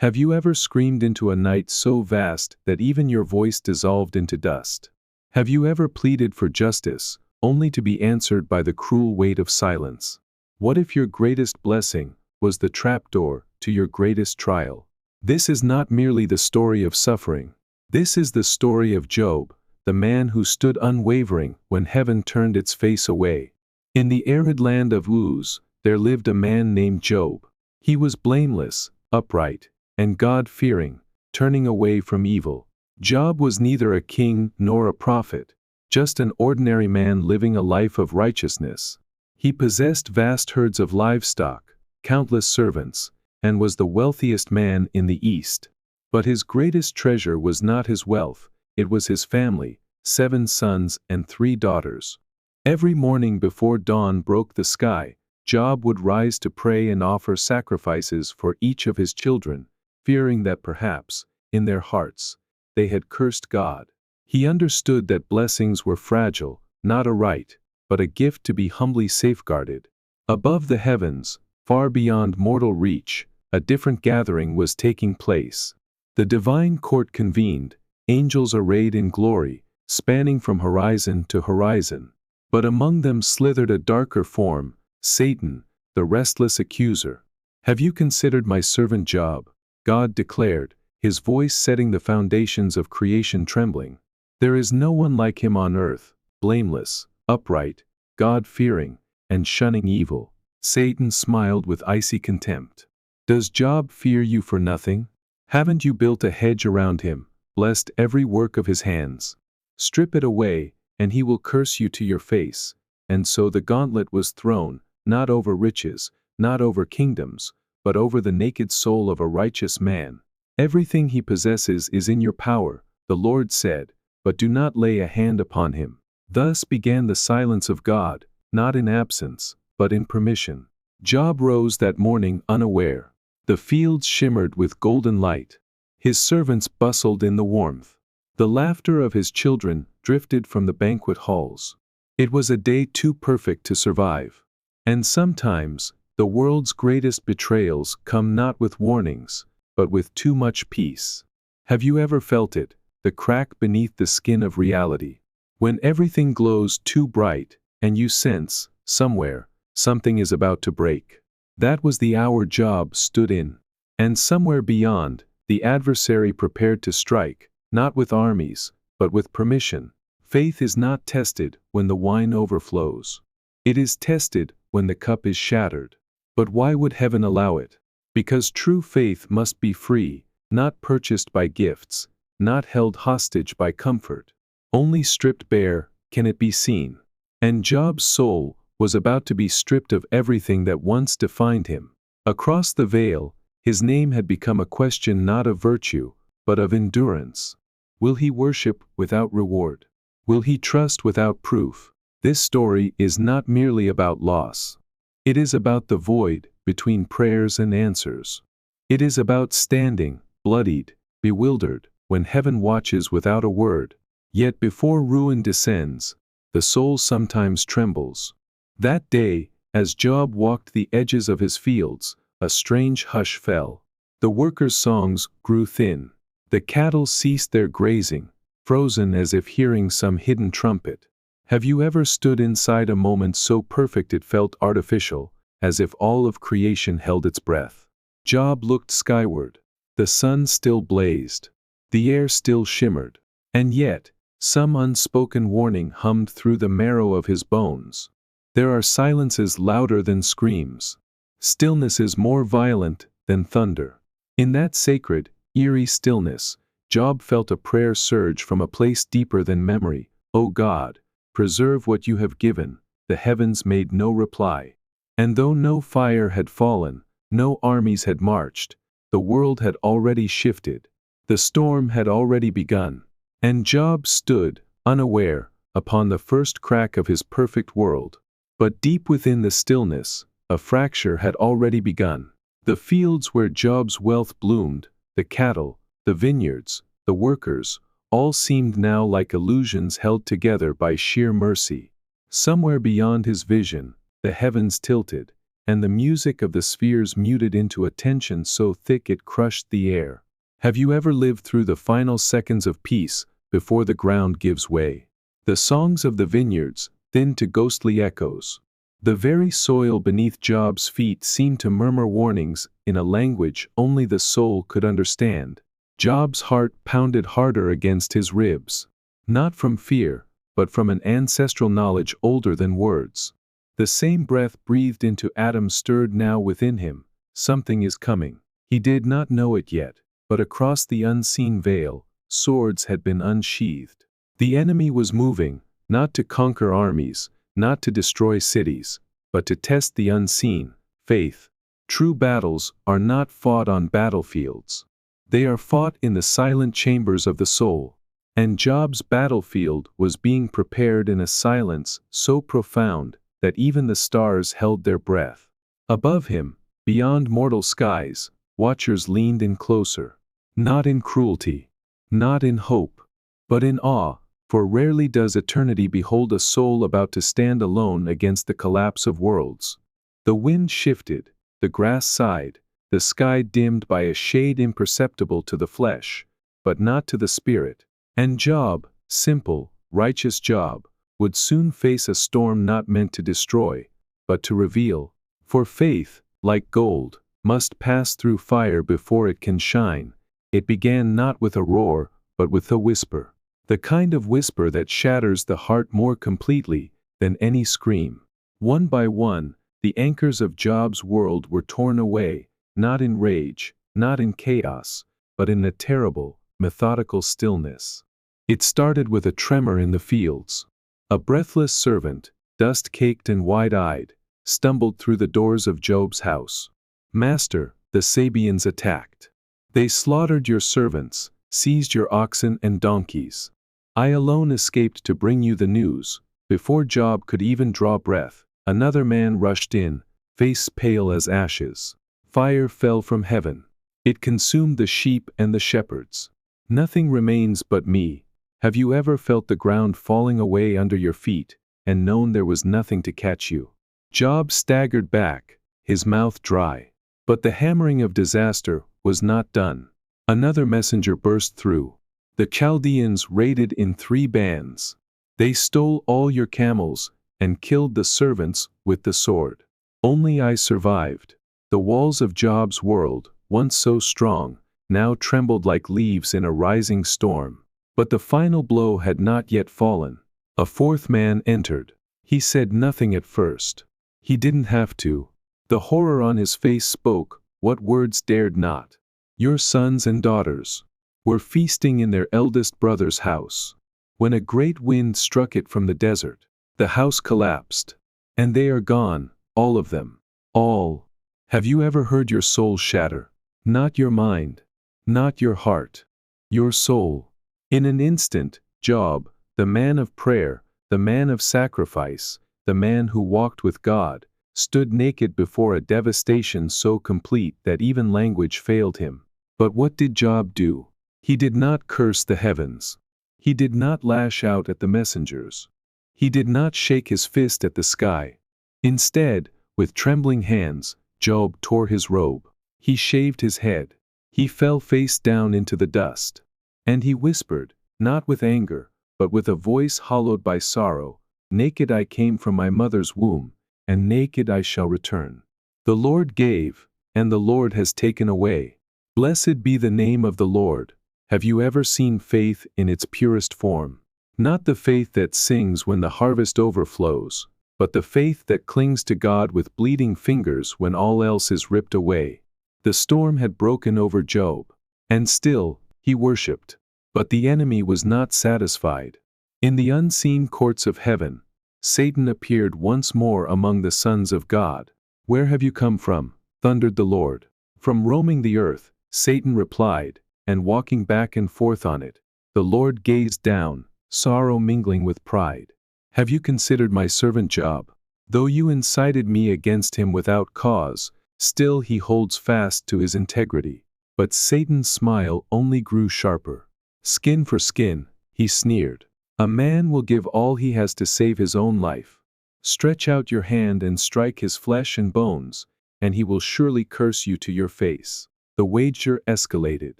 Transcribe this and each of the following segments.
Have you ever screamed into a night so vast that even your voice dissolved into dust? Have you ever pleaded for justice, only to be answered by the cruel weight of silence? What if your greatest blessing was the trapdoor to your greatest trial? This is not merely the story of suffering. This is the story of Job, the man who stood unwavering when heaven turned its face away. In the arid land of Uz, there lived a man named Job. He was blameless, upright, and God-fearing, turning away from evil. Job was neither a king nor a prophet, just an ordinary man living a life of righteousness. He possessed vast herds of livestock, countless servants, and was the wealthiest man in the East. But his greatest treasure was not his wealth, it was his family, 7 sons and 3 daughters. Every morning before dawn broke the sky, Job would rise to pray and offer sacrifices for each of his children, fearing that perhaps, in their hearts, they had cursed God. He understood that blessings were fragile, not a right, but a gift to be humbly safeguarded. Above the heavens, far beyond mortal reach, a different gathering was taking place. The divine court convened, angels arrayed in glory, spanning from horizon to horizon. But among them slithered a darker form, Satan, the restless accuser. "Have you considered my servant Job?" God declared, his voice setting the foundations of creation trembling. "There is no one like him on earth, blameless, upright, God-fearing, and shunning evil." Satan smiled with icy contempt. "Does Job fear you for nothing? Haven't you built a hedge around him, blessed every work of his hands? Strip it away, and he will curse you to your face." And so the gauntlet was thrown, not over riches, not over kingdoms, but over the naked soul of a righteous man. "Everything he possesses is in your power," the Lord said, "but do not lay a hand upon him." Thus began the silence of God, not in absence, but in permission. Job rose that morning unaware. The fields shimmered with golden light. His servants bustled in the warmth. The laughter of his children drifted from the banquet halls. It was a day too perfect to survive. And sometimes, the world's greatest betrayals come not with warnings, but with too much peace. Have you ever felt it, the crack beneath the skin of reality? When everything glows too bright, and you sense, somewhere, something is about to break. That was the hour Job stood in. And somewhere beyond, the adversary prepared to strike, not with armies, but with permission. Faith is not tested when the wine overflows. It is tested when the cup is shattered. But why would heaven allow it? Because true faith must be free, not purchased by gifts, not held hostage by comfort. Only stripped bare can it be seen. And Job's soul was about to be stripped of everything that once defined him. Across the veil, his name had become a question not of virtue, but of endurance. Will he worship without reward? Will he trust without proof? This story is not merely about loss. It is about the void between prayers and answers. It is about standing, bloodied, bewildered, when heaven watches without a word. Yet before ruin descends, the soul sometimes trembles. That day, as Job walked the edges of his fields, a strange hush fell. The workers' songs grew thin. The cattle ceased their grazing, frozen as if hearing some hidden trumpet. Have you ever stood inside a moment so perfect it felt artificial, as if all of creation held its breath? Job looked skyward. The sun still blazed. The air still shimmered. And yet, some unspoken warning hummed through the marrow of his bones. There are silences louder than screams. Stillnesses more violent than thunder. In that sacred, eerie stillness, Job felt a prayer surge from a place deeper than memory. "O God, preserve what you have given." The heavens made no reply. And though no fire had fallen, no armies had marched, the world had already shifted. The storm had already begun. And Job stood, unaware, upon the first crack of his perfect world. But deep within the stillness, a fracture had already begun. The fields where Job's wealth bloomed, the cattle, the vineyards, the workers, all seemed now like illusions held together by sheer mercy. Somewhere beyond his vision, the heavens tilted, and the music of the spheres muted into a tension so thick it crushed the air. Have you ever lived through the final seconds of peace, before the ground gives way? The songs of the vineyards, thin to ghostly echoes. The very soil beneath Job's feet seemed to murmur warnings in a language only the soul could understand. Job's heart pounded harder against his ribs. Not from fear, but from an ancestral knowledge older than words. The same breath breathed into Adam stirred now within him. Something is coming. He did not know it yet, but across the unseen veil, swords had been unsheathed. The enemy was moving, not to conquer armies, not to destroy cities, but to test the unseen, faith. True battles are not fought on battlefields. They are fought in the silent chambers of the soul. And Job's battlefield was being prepared in a silence so profound that even the stars held their breath. Above him, beyond mortal skies, watchers leaned in closer. Not in cruelty, not in hope, but in awe, for rarely does eternity behold a soul about to stand alone against the collapse of worlds. The wind shifted, the grass sighed, the sky dimmed by a shade imperceptible to the flesh, but not to the spirit. And Job, simple, righteous Job, would soon face a storm not meant to destroy, but to reveal. For faith, like gold, must pass through fire before it can shine. It began not with a roar, but with a whisper. The kind of whisper that shatters the heart more completely than any scream. One by one, the anchors of Job's world were torn away, not in rage, not in chaos, but in a terrible, methodical stillness. It started with a tremor in the fields. A breathless servant, dust-caked and wide-eyed, stumbled through the doors of Job's house. "Master, the Sabeans attacked. They slaughtered your servants, seized your oxen and donkeys. I alone escaped to bring you the news." Before Job could even draw breath, another man rushed in, face pale as ashes. Fire fell from heaven. It consumed the sheep and the shepherds. "Nothing remains but me." Have you ever felt the ground falling away under your feet, and known there was nothing to catch you? Job staggered back, his mouth dry. But the hammering of disaster was not done. Another messenger burst through. The Chaldeans raided in 3 bands. They stole all your camels, and killed the servants with the sword. Only I survived. The walls of Job's world, once so strong, now trembled like leaves in a rising storm. But the final blow had not yet fallen. A 4th man entered. He said nothing at first. He didn't have to. The horror on his face spoke what words dared not. "Your sons and daughters were feasting in their eldest brother's house. When a great wind struck it from the desert, the house collapsed. And they are gone, all of them. All." Have you ever heard your soul shatter? Not your mind, not your heart, your soul. In an instant, Job, the man of prayer, the man of sacrifice, the man who walked with God, stood naked before a devastation so complete that even language failed him. But what did Job do? He did not curse the heavens. He did not lash out at the messengers. He did not shake his fist at the sky. Instead, with trembling hands, Job tore his robe. He shaved his head. He fell face down into the dust. And he whispered, not with anger, but with a voice hollowed by sorrow, "Naked I came from my mother's womb, and naked I shall return. The Lord gave, and the Lord has taken away. Blessed be the name of the Lord." Have you ever seen faith in its purest form? Not the faith that sings when the harvest overflows, but the faith that clings to God with bleeding fingers when all else is ripped away. The storm had broken over Job, and still, he worshipped. But the enemy was not satisfied. In the unseen courts of heaven, Satan appeared once more among the sons of God. "Where have you come from?" thundered the Lord. "From roaming the earth," Satan replied, and walking back and forth on it. The Lord gazed down, sorrow mingling with pride. "Have you considered my servant Job? Though you incited me against him without cause, still he holds fast to his integrity." But Satan's smile only grew sharper. "Skin for skin," he sneered. "A man will give all he has to save his own life. Stretch out your hand and strike his flesh and bones, and he will surely curse you to your face. The wager escalated.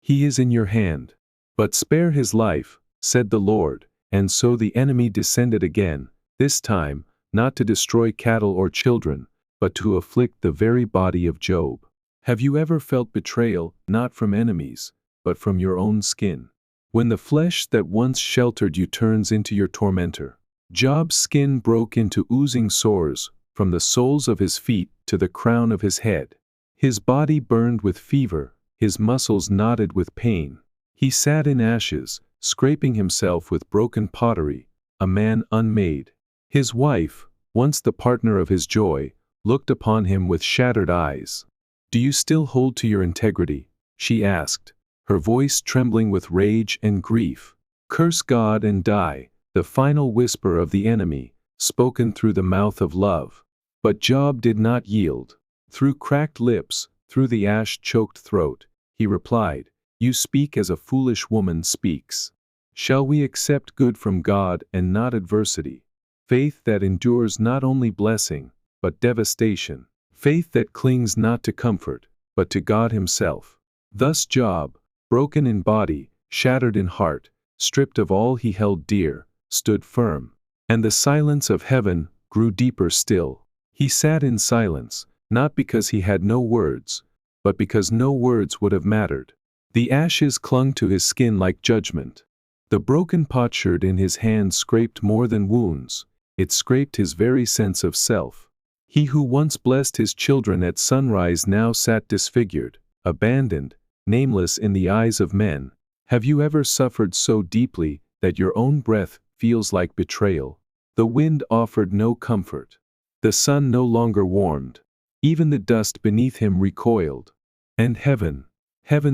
He is in your hand. But spare his life, said the Lord, and so the enemy descended again, this time, not to destroy cattle or children, but to afflict the very body of Job. Have you ever felt betrayal, not from enemies, but from your own skin? When the flesh that once sheltered you turns into your tormentor. Job's skin broke into oozing sores, from the soles of his feet to the crown of his head. His body burned with fever, his muscles knotted with pain. He sat in ashes, scraping himself with broken pottery, a man unmade. His wife, once the partner of his joy, looked upon him with shattered eyes. Do you still hold to your integrity? She asked, her voice trembling with rage and grief. Curse God and die, the final whisper of the enemy, spoken through the mouth of love. But Job did not yield. Through cracked lips, through the ash-choked throat, he replied, You speak as a foolish woman speaks. Shall we accept good from God and not adversity? Faith that endures not only blessing, but devastation. Faith that clings not to comfort, but to God Himself. Thus Job, broken in body, shattered in heart, stripped of all he held dear, stood firm. And the silence of heaven grew deeper still. He sat in silence, not because he had no words, but because no words would have mattered. The ashes clung to his skin like judgment. The broken potsherd in his hand scraped more than wounds, it scraped his very sense of self. He who once blessed his children at sunrise now sat disfigured, abandoned, nameless in the eyes of men. Have you ever suffered so deeply that your own breath feels like betrayal? The wind offered no comfort. The sun no longer warmed. Even the dust beneath him recoiled. And heaven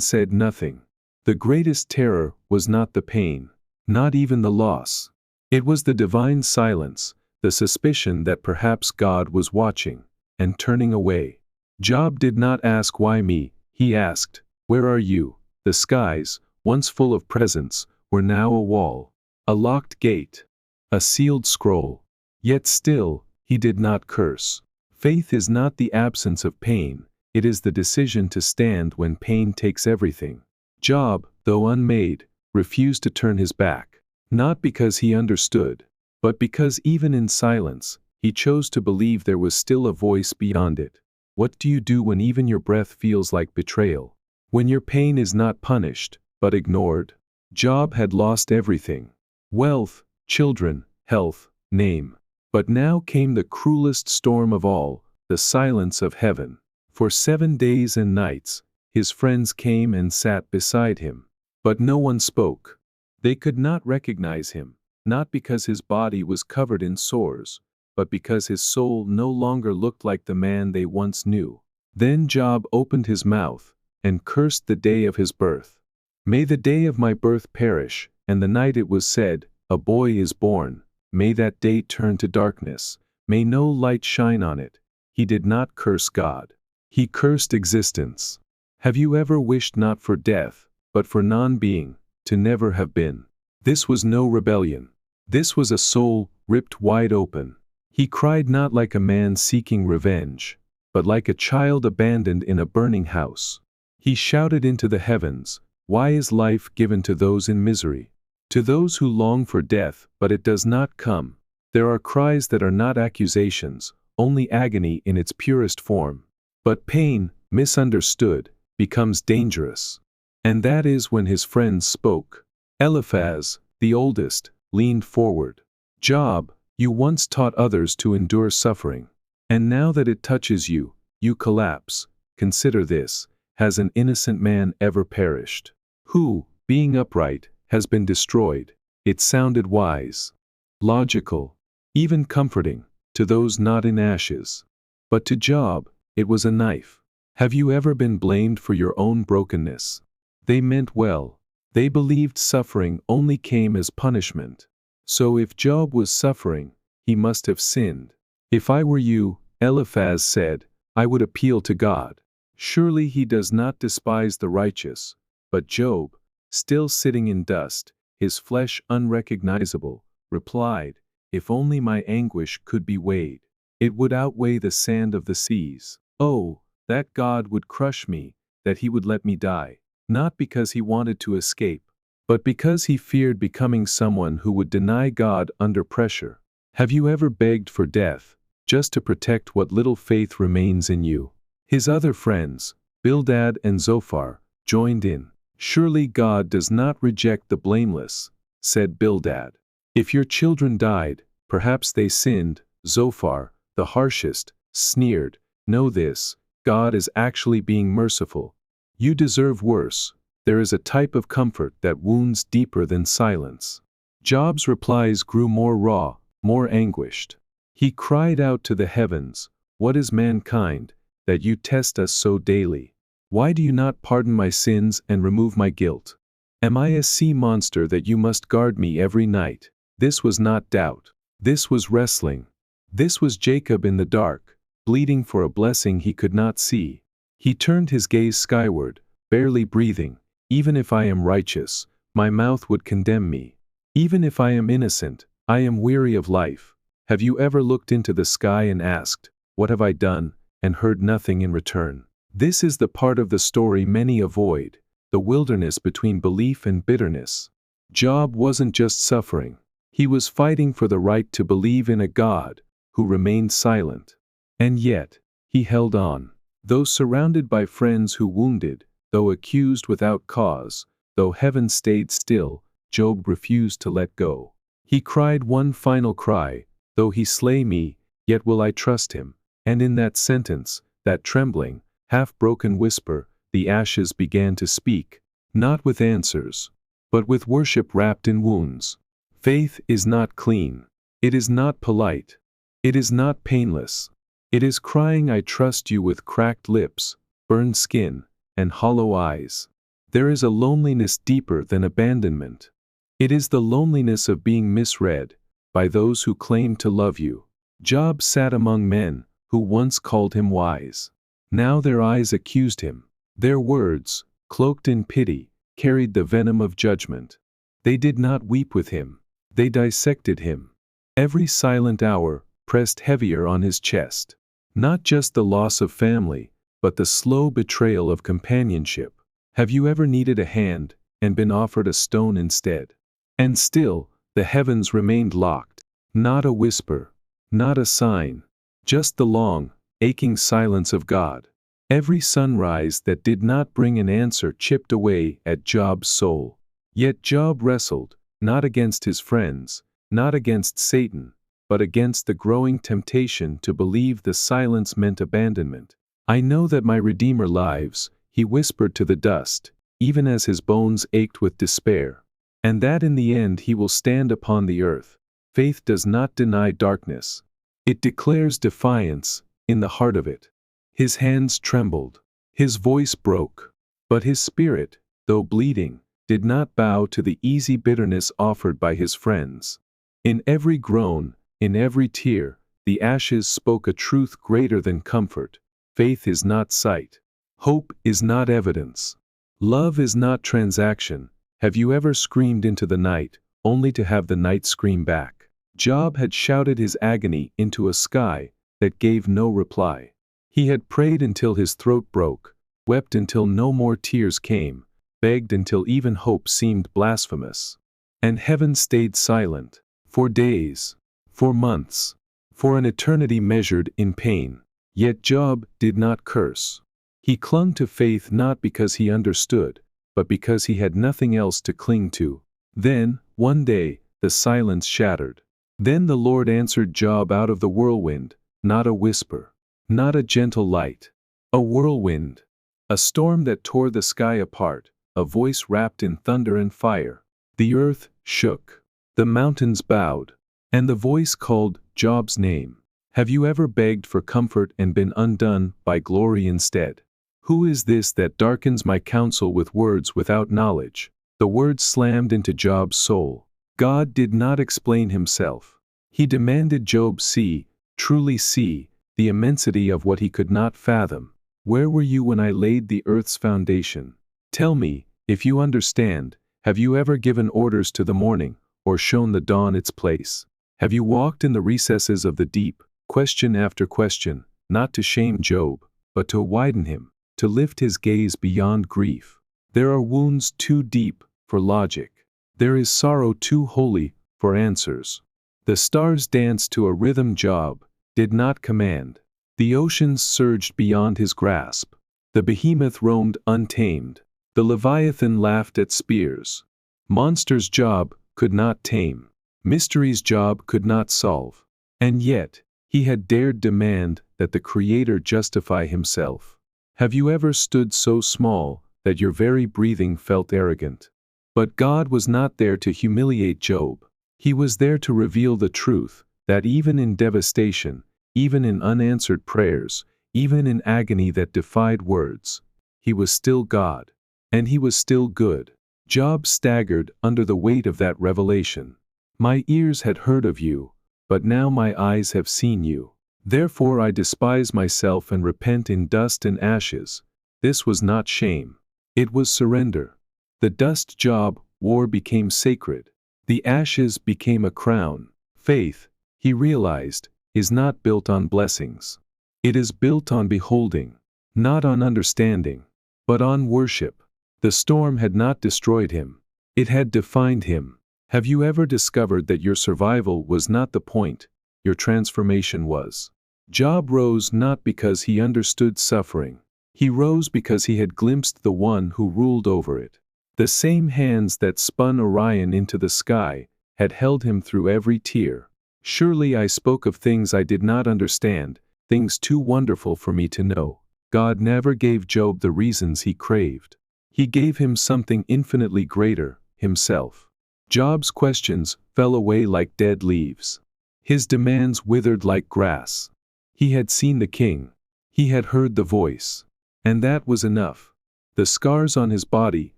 said nothing. The greatest terror was not the pain, not even the loss. It was the divine silence, the suspicion that perhaps God was watching and turning away. Job did not ask why me, he asked, where are you? The skies, once full of presents, were now a wall, a locked gate, a sealed scroll. Yet still, he did not curse. Faith is not the absence of pain, it is the decision to stand when pain takes everything. Job, though unmade, refused to turn his back, not because he understood, but because even in silence, he chose to believe there was still a voice beyond it. What do you do when even your breath feels like betrayal? When your pain is not punished, but ignored? Job had lost everything: wealth, children, health, name. But now came the cruelest storm of all, the silence of heaven. For 7 days and nights, his friends came and sat beside him. But no one spoke. They could not recognize him, not because his body was covered in sores, but because his soul no longer looked like the man they once knew. Then Job opened his mouth, and cursed the day of his birth. May the day of my birth perish, and the night it was said, a boy is born. May that day turn to darkness, may no light shine on it. He did not curse God. He cursed existence. Have you ever wished not for death, but for non-being, to never have been? This was no rebellion. This was a soul ripped wide open. He cried not like a man seeking revenge, but like a child abandoned in a burning house. He shouted into the heavens, why is life given to those in misery? To those who long for death, but it does not come. There are cries that are not accusations, only agony in its purest form. But pain, misunderstood, becomes dangerous. And that is when his friends spoke. Eliphaz, the oldest, leaned forward. Job, you once taught others to endure suffering. And now that it touches you, you collapse. Consider this: has an innocent man ever perished? Who, being upright, has been destroyed? It sounded wise, logical, even comforting, to those not in ashes. But to Job, it was a knife. Have you ever been blamed for your own brokenness? They meant well. They believed suffering only came as punishment. So if Job was suffering, he must have sinned. If I were you, Eliphaz said, I would appeal to God. Surely he does not despise the righteous. But Job, still sitting in dust, his flesh unrecognizable, replied, if only my anguish could be weighed. It would outweigh the sand of the seas. Oh, that God would crush me, that he would let me die, not because he wanted to escape, but because he feared becoming someone who would deny God under pressure. Have you ever begged for death, just to protect what little faith remains in you? His other friends, Bildad and Zophar, joined in. "Surely God does not reject the blameless," said Bildad. "If your children died, perhaps they sinned," Zophar, the harshest, sneered. "Know this, God is actually being merciful. You deserve worse." There is a type of comfort that wounds deeper than silence. Job's replies grew more raw, more anguished. He cried out to the heavens, "What is mankind, that you test us so daily? Why do you not pardon my sins and remove my guilt? Am I a sea monster that you must guard me every night?" This was not doubt. This was wrestling. This was Jacob in the dark, bleeding for a blessing he could not see. He turned his gaze skyward, barely breathing. "Even if I am righteous, my mouth would condemn me. Even if I am innocent, I am weary of life." Have you ever looked into the sky and asked, "What have I done?" and heard nothing in return? This is the part of the story many avoid, the wilderness between belief and bitterness. Job wasn't just suffering. He was fighting for the right to believe in a God who remained silent. And yet, he held on. Though surrounded by friends who wounded, though accused without cause, though heaven stayed still, Job refused to let go. He cried one final cry, "Though he slay me, yet will I trust him." And in that sentence, that trembling, half-broken whisper, the ashes began to speak, not with answers, but with worship wrapped in wounds. Faith is not clean. It is not polite. It is not painless. It is crying, "I trust you," with cracked lips, burned skin, and hollow eyes. There is a loneliness deeper than abandonment. It is the loneliness of being misread by those who claim to love you. Job sat among men who once called him wise. Now their eyes accused him. Their words, cloaked in pity, carried the venom of judgment. They did not weep with him. They dissected him. Every silent hour pressed heavier on his chest. Not just the loss of family, but the slow betrayal of companionship. Have you ever needed a hand and been offered a stone instead? And still, the heavens remained locked. Not a whisper, not a sign, just the long, aching silence of God. Every sunrise that did not bring an answer chipped away at Job's soul. Yet Job wrestled, not against his friends, not against Satan, but against the growing temptation to believe the silence meant abandonment. "I know that my Redeemer lives," he whispered to the dust, even as his bones ached with despair, "and that in the end he will stand upon the earth." Faith does not deny darkness. It declares defiance in the heart of it. His hands trembled. His voice broke. But his spirit, though bleeding, did not bow to the easy bitterness offered by his friends. In every groan, in every tear, the ashes spoke a truth greater than comfort. Faith is not sight. Hope is not evidence. Love is not transaction. Have you ever screamed into the night, only to have the night scream back? Job had shouted his agony into a sky that gave no reply. He had prayed until his throat broke, wept until no more tears came, begged until even hope seemed blasphemous. And heaven stayed silent, for days, for months, for an eternity measured in pain. Yet Job did not curse. He clung to faith not because he understood, but because he had nothing else to cling to. Then, one day, the silence shattered. Then the Lord answered Job out of the whirlwind, not a whisper, not a gentle light, a whirlwind, a storm that tore the sky apart, a voice wrapped in thunder and fire. The earth shook, the mountains bowed, and the voice called Job's name. Have you ever begged for comfort and been undone by glory instead? Who is this that darkens my counsel with words without knowledge? The words slammed into Job's soul. God did not explain himself. He demanded Job see, truly see, the immensity of what he could not fathom. Where were you when I laid the earth's foundation? Tell me, if you understand, have you ever given orders to the morning, or shown the dawn its place? Have you walked in the recesses of the deep, question after question, not to shame Job, but to widen him, to lift his gaze beyond grief? There are wounds too deep for logic. There is sorrow too holy for answers. The stars danced to a rhythm Job did not command. The oceans surged beyond his grasp. The behemoth roamed untamed. The leviathan laughed at spears. Monsters Job could not tame. Mysteries Job could not solve. And yet, he had dared demand that the Creator justify himself. Have you ever stood so small that your very breathing felt arrogant? But God was not there to humiliate Job. He was there to reveal the truth, that even in devastation, even in unanswered prayers, even in agony that defied words, he was still God. And he was still good. Job staggered under the weight of that revelation. My ears had heard of you, but now my eyes have seen you. Therefore I despise myself and repent in dust and ashes. This was not shame. It was surrender. The dust Job wore became sacred. The ashes became a crown. Faith, he realized, is not built on blessings. It is built on beholding, not on understanding, but on worship. The storm had not destroyed him. It had defined him. Have you ever discovered that your survival was not the point, your transformation was? Job rose not because he understood suffering. He rose because he had glimpsed the one who ruled over it. The same hands that spun Orion into the sky had held him through every tear. Surely I spoke of things I did not understand, things too wonderful for me to know. God never gave Job the reasons he craved. He gave him something infinitely greater, himself. Job's questions fell away like dead leaves. His demands withered like grass. He had seen the king. He had heard the voice. And that was enough. The scars on his body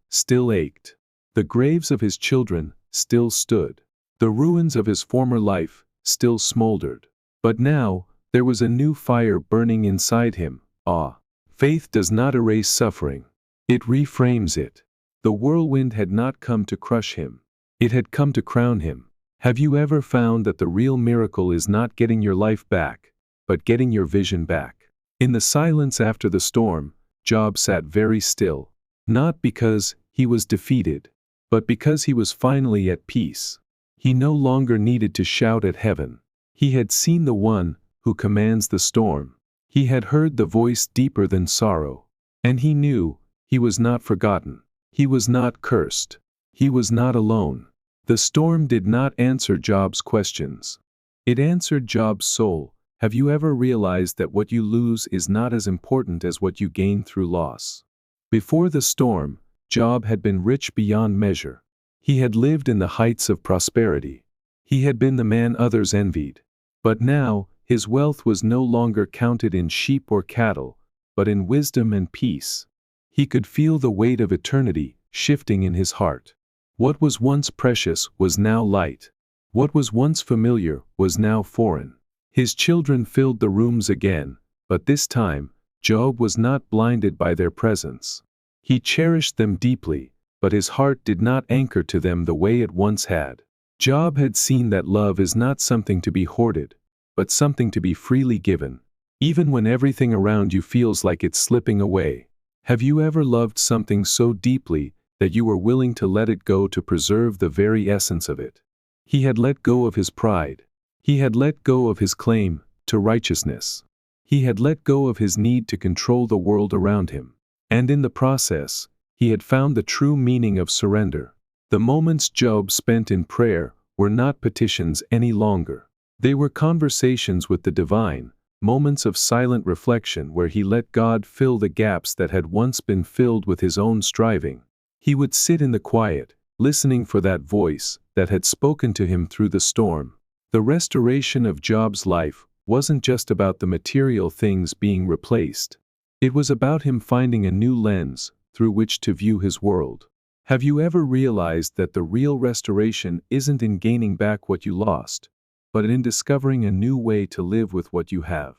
still ached. The graves of his children still stood. The ruins of his former life still smoldered. But now, there was a new fire burning inside him, awe. Faith does not erase suffering. It reframes it. The whirlwind had not come to crush him. It had come to crown him. Have you ever found that the real miracle is not getting your life back, but getting your vision back? In the silence after the storm, Job sat very still. Not because he was defeated, but because he was finally at peace. He no longer needed to shout at heaven. He had seen the one who commands the storm. He had heard the voice deeper than sorrow. And he knew he was not forgotten. He was not cursed. He was not alone. The storm did not answer Job's questions. It answered Job's soul. Have you ever realized that what you lose is not as important as what you gain through loss? Before the storm, Job had been rich beyond measure. He had lived in the heights of prosperity. He had been the man others envied. But now, his wealth was no longer counted in sheep or cattle, but in wisdom and peace. He could feel the weight of eternity shifting in his heart. What was once precious was now light. What was once familiar was now foreign. His children filled the rooms again, but this time, Job was not blinded by their presence. He cherished them deeply, but his heart did not anchor to them the way it once had. Job had seen that love is not something to be hoarded, but something to be freely given, even when everything around you feels like it's slipping away. Have you ever loved something so deeply that you were willing to let it go to preserve the very essence of it? He had let go of his pride. He had let go of his claim to righteousness. He had let go of his need to control the world around him. And in the process, he had found the true meaning of surrender. The moments Job spent in prayer were not petitions any longer. They were conversations with the divine, moments of silent reflection where he let God fill the gaps that had once been filled with his own striving. He would sit in the quiet, listening for that voice that had spoken to him through the storm. The restoration of Job's life wasn't just about the material things being replaced. It was about him finding a new lens through which to view his world. Have you ever realized that the real restoration isn't in gaining back what you lost, but in discovering a new way to live with what you have?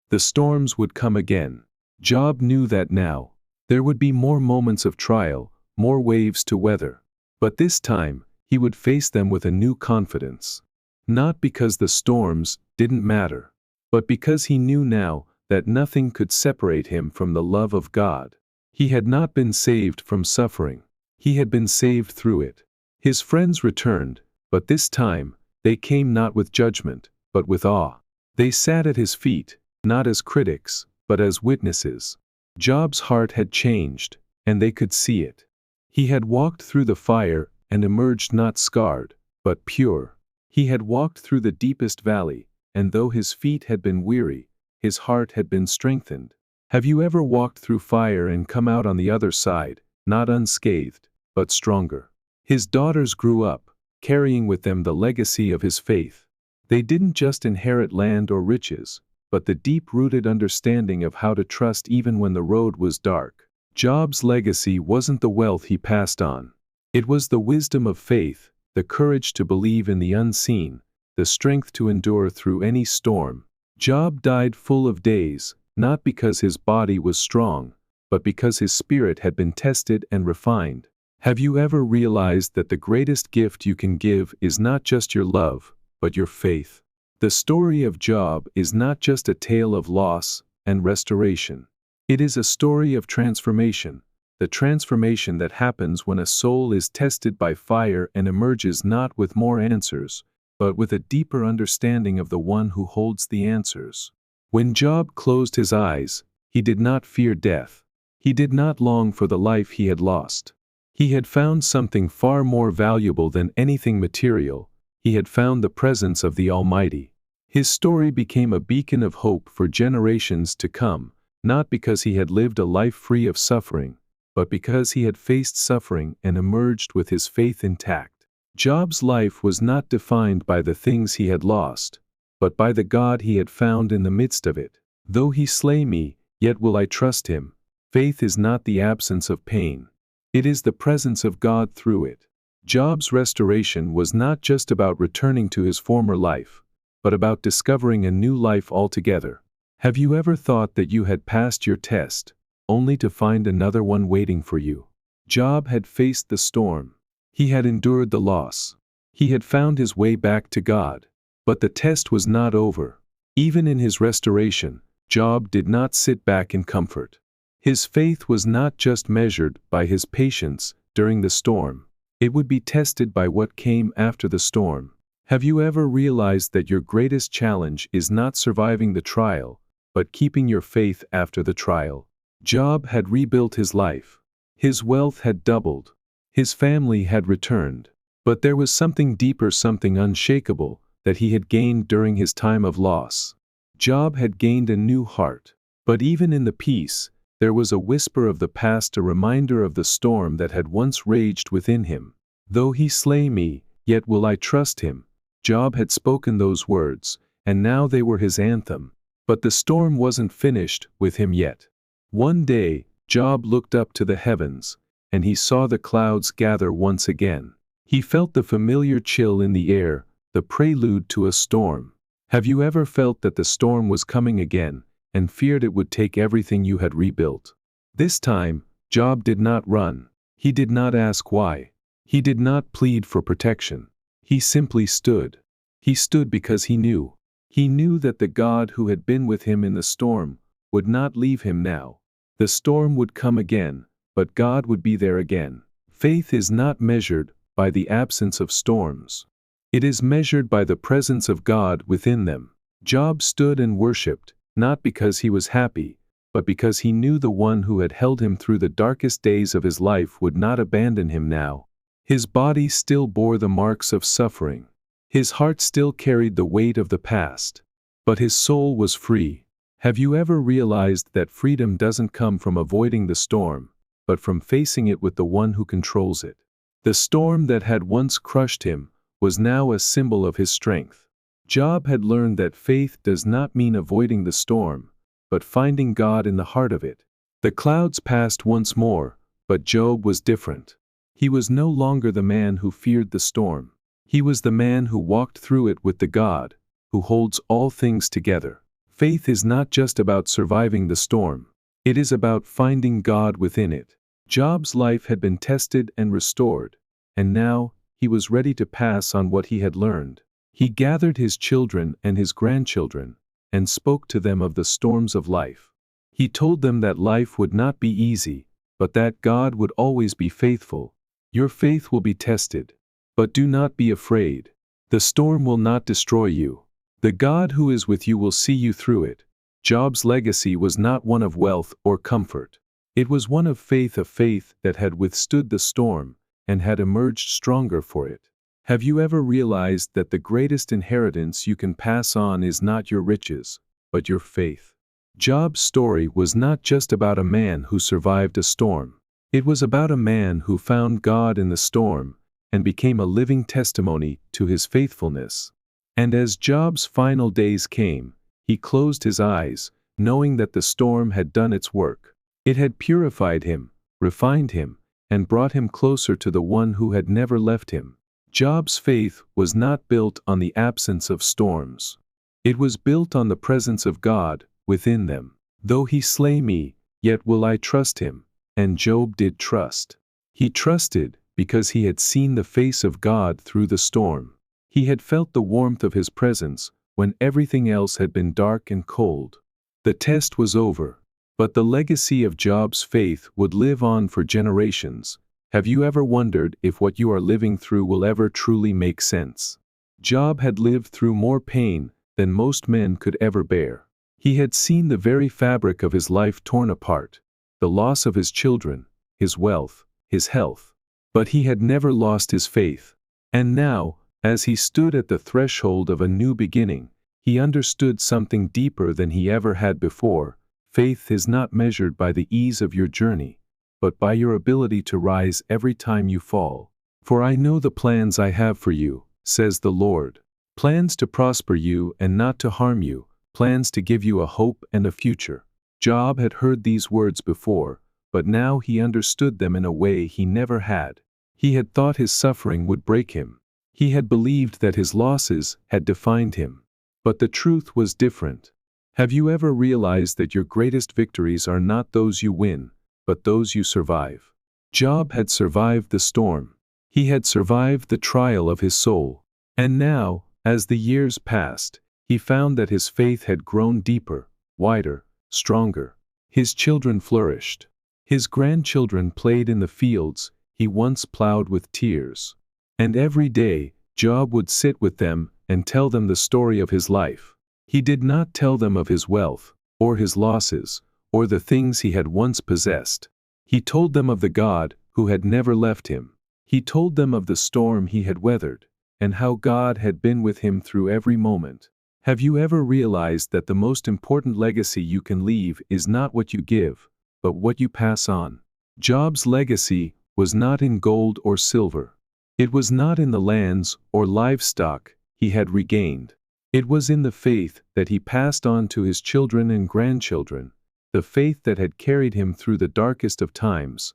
The storms would come again. Job knew that now. There would be more moments of trial, more waves to weather. But this time, he would face them with a new confidence. Not because the storms didn't matter, but because he knew now that nothing could separate him from the love of God. He had not been saved from suffering. He had been saved through it. His friends returned, but this time, they came not with judgment, but with awe. They sat at his feet, not as critics, but as witnesses. Job's heart had changed, and they could see it. He had walked through the fire and emerged not scarred, but pure. He had walked through the deepest valley, and though his feet had been weary, his heart had been strengthened. Have you ever walked through fire and come out on the other side, not unscathed, but stronger? His daughters grew up, carrying with them the legacy of his faith. They didn't just inherit land or riches, but the deep-rooted understanding of how to trust even when the road was dark. Job's legacy wasn't the wealth he passed on. It was the wisdom of faith, the courage to believe in the unseen, the strength to endure through any storm. Job died full of days, not because his body was strong, but because his spirit had been tested and refined. Have you ever realized that the greatest gift you can give is not just your love, but your faith? The story of Job is not just a tale of loss and restoration. It is a story of transformation, the transformation that happens when a soul is tested by fire and emerges not with more answers, but with a deeper understanding of the one who holds the answers. When Job closed his eyes, he did not fear death. He did not long for the life he had lost. He had found something far more valuable than anything material. He had found the presence of the Almighty. His story became a beacon of hope for generations to come, not because he had lived a life free of suffering, but because he had faced suffering and emerged with his faith intact. Job's life was not defined by the things he had lost, but by the God he had found in the midst of it. Though he slay me, yet will I trust him. Faith is not the absence of pain. It is the presence of God through it. Job's restoration was not just about returning to his former life, but about discovering a new life altogether. Have you ever thought that you had passed your test, only to find another one waiting for you? Job had faced the storm. He had endured the loss. He had found his way back to God. But the test was not over. Even in his restoration, Job did not sit back in comfort. His faith was not just measured by his patience during the storm. It would be tested by what came after the storm. Have you ever realized that your greatest challenge is not surviving the trial, but keeping your faith after the trial? Job had rebuilt his life. His wealth had doubled. His family had returned. But there was something deeper, something unshakable, that he had gained during his time of loss. Job had gained a new heart. But even in the peace, there was a whisper of the past, a reminder of the storm that had once raged within him. Though he slay me, yet will I trust him. Job had spoken those words, and now they were his anthem. But the storm wasn't finished with him yet. One day, Job looked up to the heavens, and he saw the clouds gather once again. He felt the familiar chill in the air, the prelude to a storm. Have you ever felt that the storm was coming again, and feared it would take everything you had rebuilt? This time, Job did not run. He did not ask why. He did not plead for protection. He simply stood. He stood because he knew. He knew that the God who had been with him in the storm would not leave him now. The storm would come again, but God would be there again. Faith is not measured by the absence of storms. It is measured by the presence of God within them. Job stood and worshipped, not because he was happy, but because he knew the one who had held him through the darkest days of his life would not abandon him now. His body still bore the marks of suffering. His heart still carried the weight of the past. But his soul was free. Have you ever realized that freedom doesn't come from avoiding the storm, but from facing it with the one who controls it? The storm that had once crushed him was now a symbol of his strength. Job had learned that faith does not mean avoiding the storm, but finding God in the heart of it. The clouds passed once more, but Job was different. He was no longer the man who feared the storm. He was the man who walked through it with the God who holds all things together. Faith is not just about surviving the storm. It is about finding God within it. Job's life had been tested and restored, and now he was ready to pass on what he had learned. He gathered his children and his grandchildren, and spoke to them of the storms of life. He told them that life would not be easy, but that God would always be faithful. Your faith will be tested. But do not be afraid. The storm will not destroy you. The God who is with you will see you through it. Job's legacy was not one of wealth or comfort. It was one of faith, a faith that had withstood the storm and had emerged stronger for it. Have you ever realized that the greatest inheritance you can pass on is not your riches, but your faith? Job's story was not just about a man who survived a storm. It was about a man who found God in the storm and became a living testimony to his faithfulness. And as Job's final days came, he closed his eyes, knowing that the storm had done its work. It had purified him, refined him, and brought him closer to the one who had never left him. Job's faith was not built on the absence of storms. It was built on the presence of God within them. Though he slay me, yet will I trust him. And Job did trust. He trusted because he had seen the face of God through the storm. He had felt the warmth of his presence when everything else had been dark and cold. The test was over, but the legacy of Job's faith would live on for generations. Have you ever wondered if what you are living through will ever truly make sense? Job had lived through more pain than most men could ever bear. He had seen the very fabric of his life torn apart, the loss of his children, his wealth, his health. But he had never lost his faith. And now, as he stood at the threshold of a new beginning, he understood something deeper than he ever had before. Faith is not measured by the ease of your journey, but by your ability to rise every time you fall. For I know the plans I have for you, says the Lord. Plans to prosper you and not to harm you, plans to give you a hope and a future. Job had heard these words before, but now he understood them in a way he never had. He had thought his suffering would break him. He had believed that his losses had defined him. But the truth was different. Have you ever realized that your greatest victories are not those you win, but those you survive? Job had survived the storm. He had survived the trial of his soul. And now, as the years passed, he found that his faith had grown deeper, wider, stronger. His children flourished. His grandchildren played in the fields he once plowed with tears. And every day, Job would sit with them and tell them the story of his life. He did not tell them of his wealth, or his losses, or the things he had once possessed. He told them of the God who had never left him. He told them of the storm he had weathered, and how God had been with him through every moment. Have you ever realized that the most important legacy you can leave is not what you give, but what you pass on? Job's legacy was not in gold or silver. It was not in the lands or livestock he had regained. It was in the faith that he passed on to his children and grandchildren, the faith that had carried him through the darkest of times.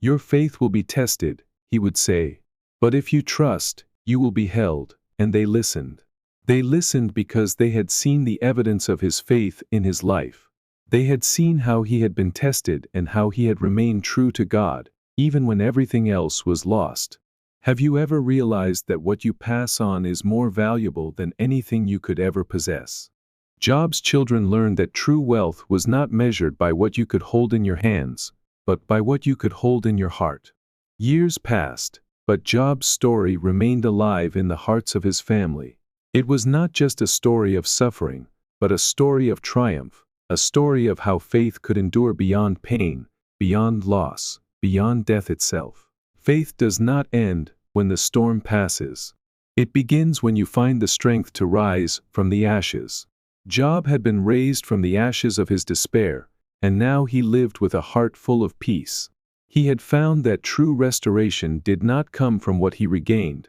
Your faith will be tested, he would say. But if you trust, you will be held. And they listened. They listened because they had seen the evidence of his faith in his life. They had seen how he had been tested and how he had remained true to God, even when everything else was lost. Have you ever realized that what you pass on is more valuable than anything you could ever possess? Job's children learned that true wealth was not measured by what you could hold in your hands, but by what you could hold in your heart. Years passed, but Job's story remained alive in the hearts of his family. It was not just a story of suffering, but a story of triumph, a story of how faith could endure beyond pain, beyond loss, beyond death itself. Faith does not end when the storm passes. It begins when you find the strength to rise from the ashes. Job had been raised from the ashes of his despair, and now he lived with a heart full of peace. He had found that true restoration did not come from what he regained,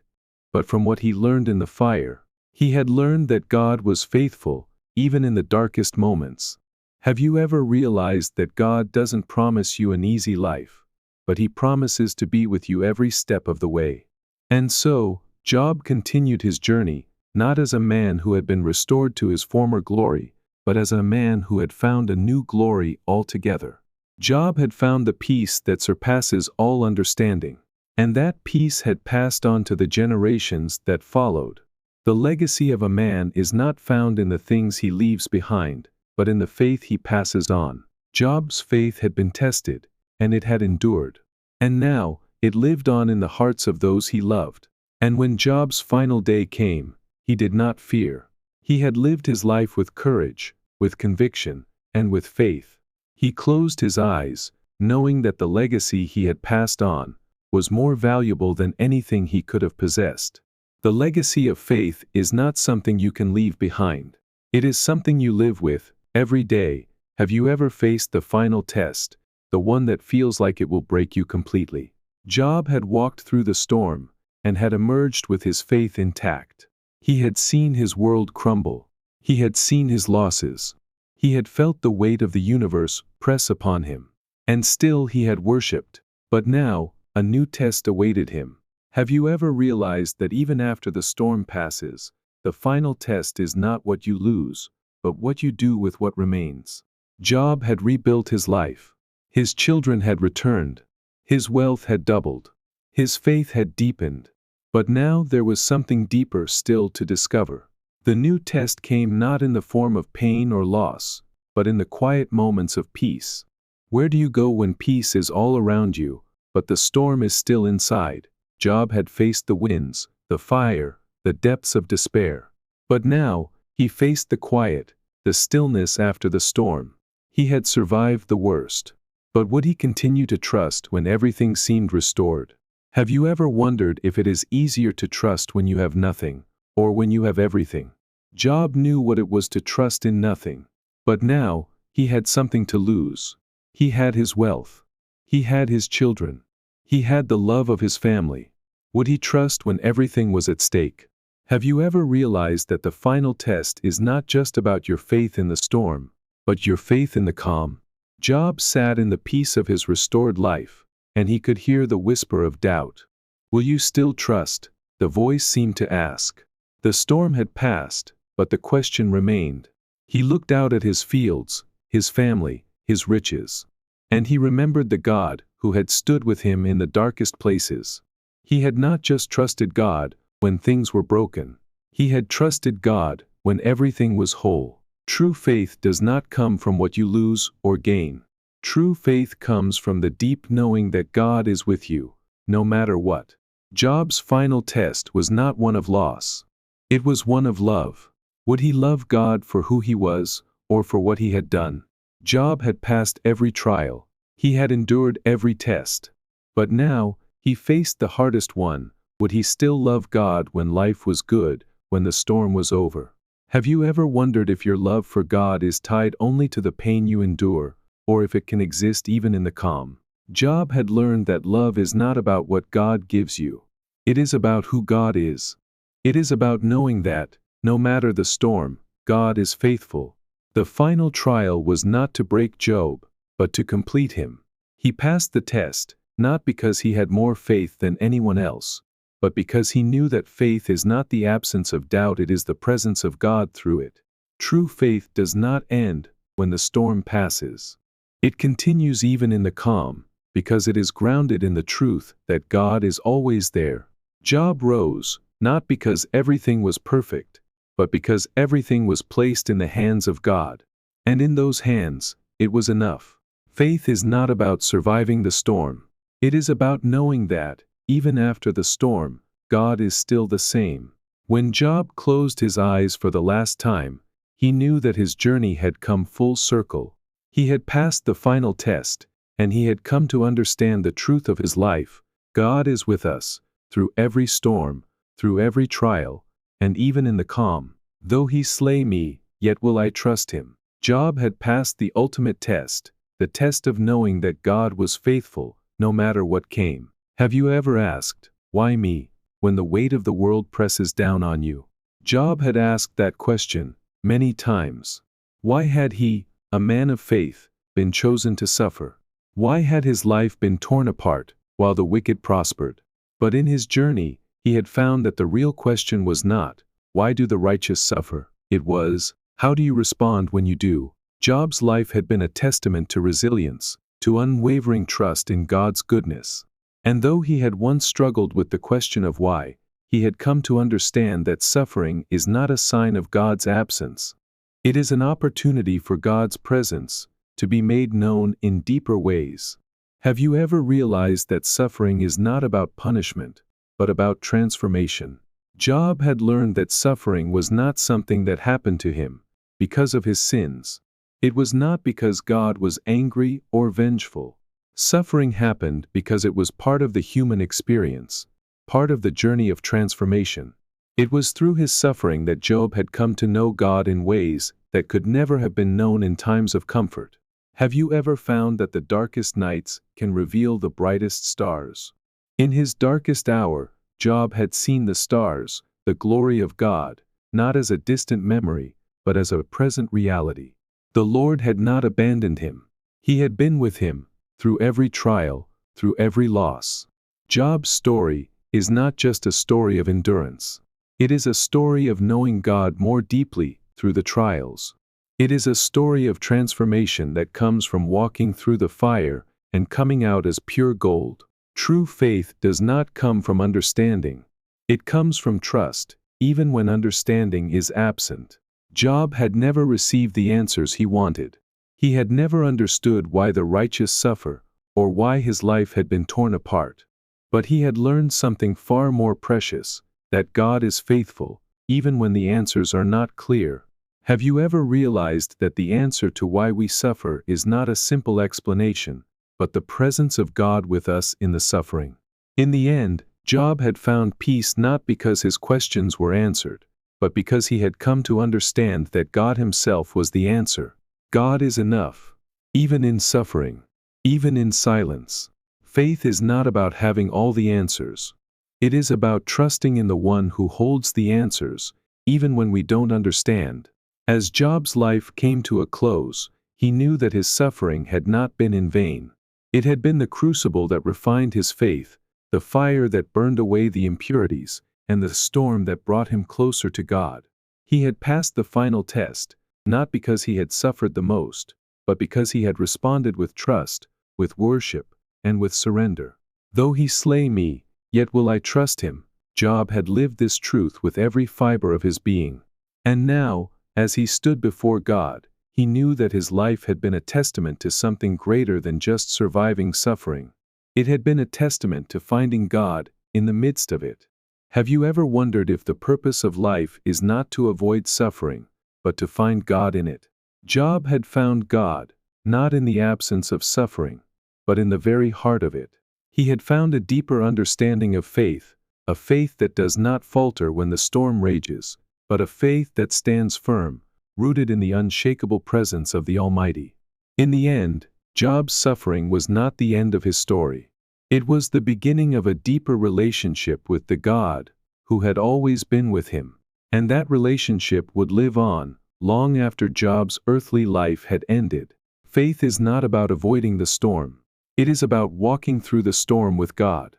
but from what he learned in the fire. He had learned that God was faithful, even in the darkest moments. Have you ever realized that God doesn't promise you an easy life, but He promises to be with you every step of the way? And so, Job continued his journey, not as a man who had been restored to his former glory, but as a man who had found a new glory altogether. Job had found the peace that surpasses all understanding, and that peace had passed on to the generations that followed. The legacy of a man is not found in the things he leaves behind, but in the faith he passes on. Job's faith had been tested, and it had endured. And now, it lived on in the hearts of those he loved. And when Job's final day came, he did not fear. He had lived his life with courage, with conviction, and with faith. He closed his eyes, knowing that the legacy he had passed on was more valuable than anything he could have possessed. The legacy of faith is not something you can leave behind. It is something you live with, every day. Have you ever faced the final test, the one that feels like it will break you completely? Job had walked through the storm, and had emerged with his faith intact. He had seen his world crumble. He had seen his losses. He had felt the weight of the universe press upon him. And still he had worshipped. But now, a new test awaited him. Have you ever realized that even after the storm passes, the final test is not what you lose, but what you do with what remains? Job had rebuilt his life. His children had returned. His wealth had doubled. His faith had deepened. But now there was something deeper still to discover. The new test came not in the form of pain or loss, but in the quiet moments of peace. Where do you go when peace is all around you, but the storm is still inside? Job had faced the winds, the fire, the depths of despair. But now, he faced the quiet, the stillness after the storm. He had survived the worst. But would he continue to trust when everything seemed restored? Have you ever wondered if it is easier to trust when you have nothing, or when you have everything? Job knew what it was to trust in nothing. But now, he had something to lose. He had his wealth. He had his children. He had the love of his family. Would he trust when everything was at stake? Have you ever realized that the final test is not just about your faith in the storm, but your faith in the calm? Job sat in the peace of his restored life, and he could hear the whisper of doubt. Will you still trust? The voice seemed to ask. The storm had passed, but the question remained. He looked out at his fields, his family, his riches. And he remembered the God who had stood with him in the darkest places. He had not just trusted God when things were broken. He had trusted God when everything was whole. True faith does not come from what you lose or gain. True faith comes from the deep knowing that God is with you, no matter what. Job's final test was not one of loss. It was one of love. Would he love God for who he was, or for what he had done? Job had passed every trial. He had endured every test. But now, he faced the hardest one. Would he still love God when life was good, when the storm was over? Have you ever wondered if your love for God is tied only to the pain you endure, or if it can exist even in the calm? Job had learned that love is not about what God gives you. It is about who God is. It is about knowing that, no matter the storm, God is faithful. The final trial was not to break Job, but to complete him. He passed the test, not because he had more faith than anyone else, but because he knew that faith is not the absence of doubt, it is the presence of God through it. True faith does not end when the storm passes. It continues even in the calm, because it is grounded in the truth that God is always there. Job rose, not because everything was perfect, but because everything was placed in the hands of God. And in those hands, it was enough. Faith is not about surviving the storm. It is about knowing that, even after the storm, God is still the same. When Job closed his eyes for the last time, he knew that his journey had come full circle. He had passed the final test, and he had come to understand the truth of his life. God is with us, through every storm, through every trial, and even in the calm. Though he slay me, yet will I trust him. Job had passed the ultimate test, the test of knowing that God was faithful, no matter what came. Have you ever asked, why me, when the weight of the world presses down on you? Job had asked that question many times. Why had he, a man of faith, been chosen to suffer? Why had his life been torn apart, while the wicked prospered? But in his journey, he had found that the real question was not, why do the righteous suffer? It was, how do you respond when you do? Job's life had been a testament to resilience, to unwavering trust in God's goodness. And though he had once struggled with the question of why, he had come to understand that suffering is not a sign of God's absence. It is an opportunity for God's presence to be made known in deeper ways. Have you ever realized that suffering is not about punishment, but about transformation? Job had learned that suffering was not something that happened to him because of his sins. It was not because God was angry or vengeful. Suffering happened because it was part of the human experience, part of the journey of transformation. It was through his suffering that Job had come to know God in ways that could never have been known in times of comfort. Have you ever found that the darkest nights can reveal the brightest stars? In his darkest hour, Job had seen the stars, the glory of God, not as a distant memory, but as a present reality. The Lord had not abandoned him. He had been with him, through every trial, through every loss. Job's story is not just a story of endurance. It is a story of knowing God more deeply through the trials. It is a story of transformation that comes from walking through the fire and coming out as pure gold. True faith does not come from understanding. It comes from trust, even when understanding is absent. Job had never received the answers he wanted. He had never understood why the righteous suffer, or why his life had been torn apart. But he had learned something far more precious, that God is faithful, even when the answers are not clear. Have you ever realized that the answer to why we suffer is not a simple explanation, but the presence of God with us in the suffering? In the end, Job had found peace not because his questions were answered, but because he had come to understand that God himself was the answer. God is enough, even in suffering, even in silence. Faith is not about having all the answers. It is about trusting in the one who holds the answers, even when we don't understand. As Job's life came to a close, he knew that his suffering had not been in vain. It had been the crucible that refined his faith, the fire that burned away the impurities, and the storm that brought him closer to God. He had passed the final test, not because he had suffered the most, but because he had responded with trust, with worship, and with surrender. Though he slay me, yet will I trust him. Job had lived this truth with every fiber of his being. And now, as he stood before God, he knew that his life had been a testament to something greater than just surviving suffering. It had been a testament to finding God in the midst of it. Have you ever wondered if the purpose of life is not to avoid suffering, but to find God in it? Job had found God, not in the absence of suffering, but in the very heart of it. He had found a deeper understanding of faith, a faith that does not falter when the storm rages, but a faith that stands firm, rooted in the unshakable presence of the Almighty. In the end, Job's suffering was not the end of his story. It was the beginning of a deeper relationship with the God who had always been with him. And that relationship would live on, long after Job's earthly life had ended. Faith is not about avoiding the storm. It is about walking through the storm with God.